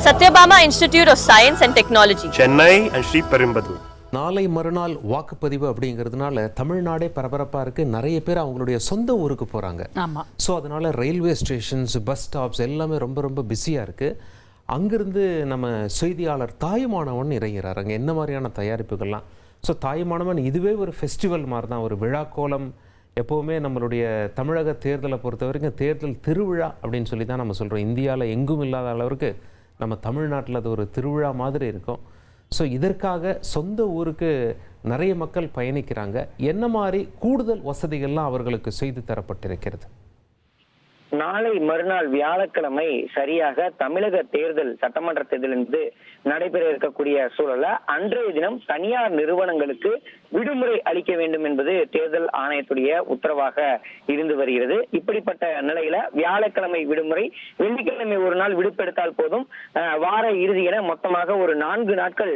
Satyabama Institute of Science and Technology, Chennai and Sriperumbudur. நாளை மறுநாள் வாக்குப்பதிவு அப்படிங்கிறதுனால தமிழ்நாடே பரபரப்பாக இருக்குது. நிறைய பேர் அவங்களுடைய சொந்த ஊருக்கு போகிறாங்க. ஆமாம். ஸோ அதனால் ரயில்வே ஸ்டேஷன்ஸ், பஸ் ஸ்டாப்ஸ் எல்லாமே ரொம்ப ரொம்ப பிஸியாக இருக்குது. அங்கேருந்து நம்ம செய்தியாளர் தாயுமானவன் இறங்கிறார். அங்கே என்ன மாதிரியான தயாரிப்புகள்லாம். ஸோ தாயுமானவன் இதுவே ஒரு ஃபெஸ்டிவல் மாதிரி தான், ஒரு விழா கோலம். எப்போவுமே நம்மளுடைய தமிழக தேர்தலை பொறுத்த வரைக்கும் தேர்தல் திருவிழா அப்படின்னு சொல்லி தான் நம்ம சொல்கிறோம். இந்தியாவில் எங்கும் இல்லாத அளவுக்கு நம்ம தமிழ்நாட்டில் அது ஒரு திருவிழா மாதிரி இருக்கும். ஸோ இதற்காக சொந்த ஊருக்கு நிறைய மக்கள் பயணிக்கிறாங்க. என்ன மாதிரி கூடுதல் வசதிகள்லாம் அவர்களுக்கு செய்து தரப்பட்டிருக்கிறது? நாளை மறுநாள் வியாழக்கிழமை சரியாக தமிழக தேர்தல், சட்டமன்ற தேர்தல் என்பது நடைபெற இருக்கக்கூடிய சூழல்ல அன்றைய தினம் தனியார் நிறுவனங்களுக்கு விடுமுறை அளிக்க வேண்டும் என்பது தேர்தல் ஆணையத்துடைய உத்தரவாக இருந்து வருகிறது. இப்படிப்பட்ட நிலையில வியாழக்கிழமை விடுமுறை, வெள்ளிக்கிழமை ஒரு நாள் விடுப்பெடுத்தால் போதும். வார இறுதி என மொத்தமாக ஒரு 4 நாட்கள்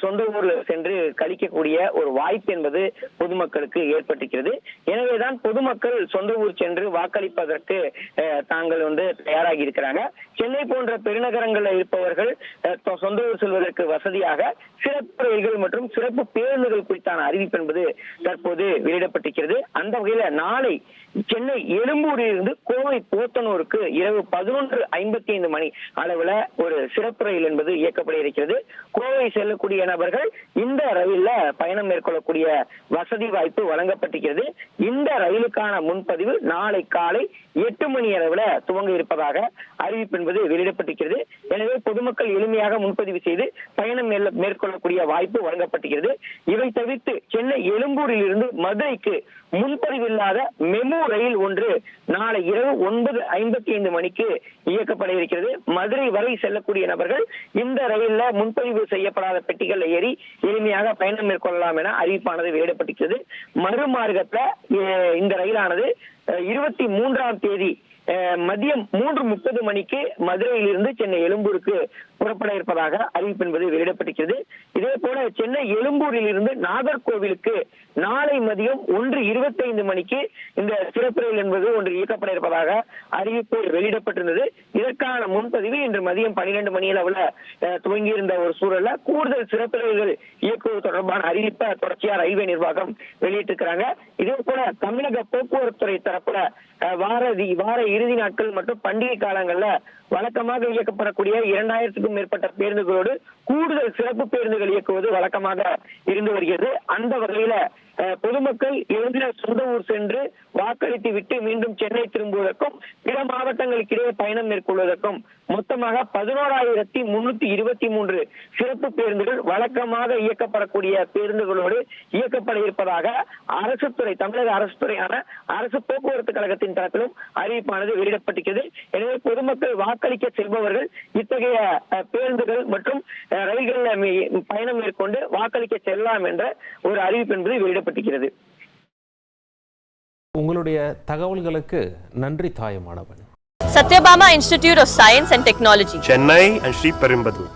சொந்த ஊர்ல சென்று கழிக்கக்கூடிய ஒரு வாய்ப்பு என்பது பொதுமக்களுக்கு ஏற்பட்டிருக்கிறது. எனவேதான் பொதுமக்கள் சொந்த ஊர் சென்று வாக்களிப்பதற்கு தாங்கள் தயாராகி இருக்கிறாங்க. சென்னை போன்ற பெருநகரங்களில் இருப்பவர்கள் சொந்த ஊர் செல்வதற்கு வசதியாக சிறப்பு ரயில்கள் மற்றும் சிறப்பு பேருந்துகள் குறித்தான அறிவிப்பு என்பது தற்போது வெளியிடப்பட்டிருக்கிறது. அந்த வகையில நாளை சென்னை எழும்பூரில் இருந்து கோவை போத்தனூருக்கு இரவு 11:55 மணி அளவுல ஒரு சிறப்பு ரயில் என்பது இயக்கப்பட இருக்கிறது. கோவை செல்லக்கூடிய நபர்கள் இந்த ரயில்ல பயணம் மேற்கொள்ளக்கூடிய வசதி வாய்ப்பு வழங்கப்பட்டிருக்கிறது. இந்த ரயிலுக்கான முன்பதிவு நாளை காலை 8 மணி அளவுல துவங்க இருப்பதாக அறிவிப்பு என்பது வெளியிடப்பட்டிருக்கிறது. எனவே பொதுமக்கள் எளிமையாக முன்பதிவு செய்து பயணம் மேற்கொள்ளக்கூடிய வாய்ப்பு வழங்கப்பட்டிருக்கிறது. இவை தவிர்த்து சென்னை எழும்பூரில் இருந்து மதுரைக்கு முன்பதிவு இல்லாத மெமு ரயில் ஒன்று நாளை இரவு 9:55 மணிக்கு இயக்கப்பட இருக்கிறது. மதுரை வரை செல்லக்கூடிய நபர்கள் இந்த ரயில்ல முன்பதிவு செய்யப்படாத பெட்டிகள் ஏறி எளிமையாக பயணம் மேற்கொள்ளலாம் என அறிவிப்பானது வெளியிடப்பட்டிருக்கிறது. மறுமார்க்கத்துல இந்த ரயிலானது 23ஆம் தேதி மதியம் 3:30 மணிக்கு மதுரையிலிருந்து சென்னை எழும்பூருக்கு புறப்பட இருப்பதாக அறிவிப்பு என்பது வெளியிடப்பட்டிருக்கிறது. இதே போல சென்னை எழும்பூரில் இருந்து நாகர்கோவிலுக்கு நாளை மதியம் 1:25 மணிக்கு இந்த சிறப்பு ரயில் என்பது ஒன்று இயக்கப்பட இருப்பதாக அறிவிப்பு வெளியிடப்பட்டிருந்தது. இதற்கான முன்பதிவு இன்று மதியம் 12 மணி அளவுல துவங்கியிருந்த ஒரு சூழல்ல கூடுதல் சிறப்பு ரயில்கள் இயக்குவது தொடர்பான அறிவிப்பை தொடர்ச்சியா ரயில்வே நிர்வாகம் வெளியிட்டிருக்கிறாங்க. இதே போல தமிழக போக்குவரத்து துறை தரப்புல வார இறுதி நாட்கள் மற்றும் பண்டிகை காலங்கள்ல வழக்கமாக இயக்கப்படக்கூடிய 2000க்கும் மேற்பட்ட பேருந்துகளோடு கூடுதல் சிறப்பு பேருந்துகள் இயக்குவது வழக்கமாக இருந்து வருகிறது. அந்த வகையில பொதுமக்கள் எழுந்த சொந்த ஊர் சென்று வாக்களித்து விட்டு மீண்டும் சென்னை திரும்புவதற்கும் பிற மாவட்டங்களுக்கிடையே பயணம் மேற்கொள்வதற்கும் மொத்தமாக 11,323 சிறப்பு பேருந்துகள் வழக்கமாக இயக்கப்படக்கூடிய பேருந்துகளோடு இயக்கப்பட இருப்பதாக தமிழக அரசு துறையான அரசு போக்குவரத்து கழகத்தின் தரப்பிலும் அறிவிப்பானது வெளியிடப்பட்டிருக்கிறது. எனவே பொதுமக்கள் வாக்களிக்க செல்பவர்கள் இத்தகைய பேருந்துகள் மற்றும் ரயில்களில் பயணம் மேற்கொண்டு வாக்களிக்க செல்லலாம் என்ற ஒரு அறிவிப்பு என்பது வெளியிடப்பட்டிருக்கிறது. உங்களுடைய தகவல்களுக்கு நன்றி Thayumanavan. Satyabama Institute of Science and Technology, Chennai and Sriperumbudur.